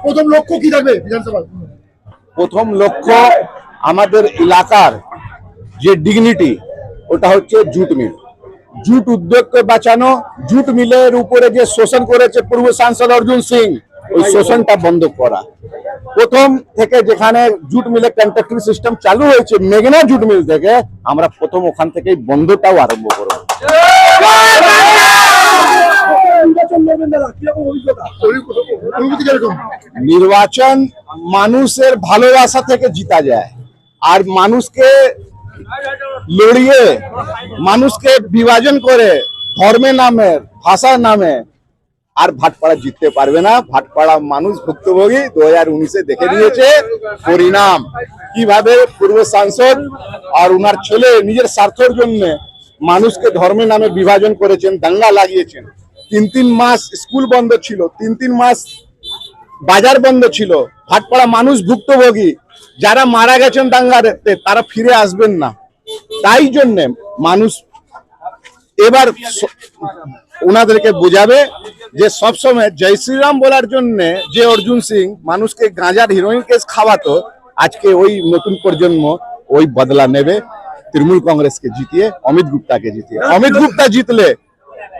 প্রথম লক্ষ্য কি থাকবে বিধানসভা? প্রথম লক্ষ্য আমাদের এলাকার যে ডিগনিটি, ওটা হচ্ছে জুট মিল। জুট উদ্যোগকে বাঁচানো, জুট মিলের উপরে যে শোষণ করেছে পূর্ব সাংসদ অর্জুন সিং, ওই শোষণটা বন্ধ করা। প্রথম থেকে যেখানে জুট মিলে কন্ট্রাক্টরি সিস্টেম চালু হয়েছে মেঘনা জুট মিল থেকে, আমরা প্রথম ওখান থেকেই বন্ধটাও আরম্ভ করব। নির্বাচন মানুষের ভালোবাসা থেকে জিতা যায়, আর মানুষকে লড়িয়ে, মানুষকে বিভাজন করে ধর্মের নামে, ভাষার নামে আর ভাটপাড়া জিততে পারবে না। ভাটপাড়া মানুষ ভুক্তভোগী, 2019-এ দেখে দিয়েছে পরিণাম কিভাবে পূর্ব সাংসদ আর উনার ছেলে নিজের স্বার্থের জন্য মানুষকে ধর্মের নামে বিভাজন করেছেন, দাঙ্গা লাগিয়েছেন। 3 মাস স্কুল বন্ধ ছিল, 3 মাস বাজার বন্ধ ছিল। ভাটপাড়া মানুষ ভুক্তভোগী, যারা মারা গেছেন দাঙ্গাতে তারা ফিরে আসবেন না। তাই জন্য মানুষ এবার ওনাদেরকে বোঝাবে যে সবসময় জয় শ্রীরাম বলার জন্য যে অর্জুন সিং মানুষকে গাঁজার হিরোইন কেস খাওয়াতো, আজকে ওই নতুন প্রজন্ম ওই বদলা নেবে। তৃণমূল কংগ্রেসকে জিতিয়ে, অমিত গুপ্তাকে জিতিয়ে। অমিত গুপ্তা জিতলে,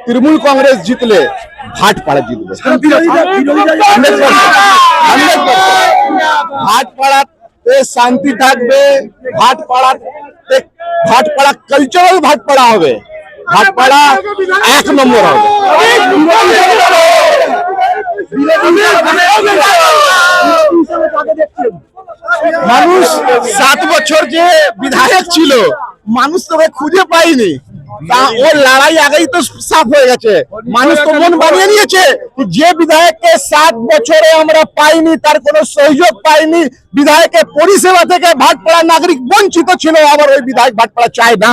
তৃণমূল কংগ্রেস জিতলে, ভাটপাড়া জিতবে। ভাটপাড়াতে শান্তি থাকবে, ভাটপাড়া কালচারাল ভাটপাড়া হবে, ভাটপাড়া 1 নম্বর হবে। মানুষ 7 বছর যে বিধায়ক ছিল, মানুষ তোকে খুঁজে পায়নি, তা ওর লড়াই আগেই তো সাফ হয়ে গেছে। মানুষ তো মন বানিয়ে নিয়েছে যে বিধায়ককে 7 বছরে আমরা পাইনি, তার কোনো সহযোগ পাইনি, বিধায়কের পরিষেবা থেকে ভাটপাড়া নাগরিক বঞ্চিত ছিল, আবার ওই বিধায়ক ভাটপাড়া চায় না।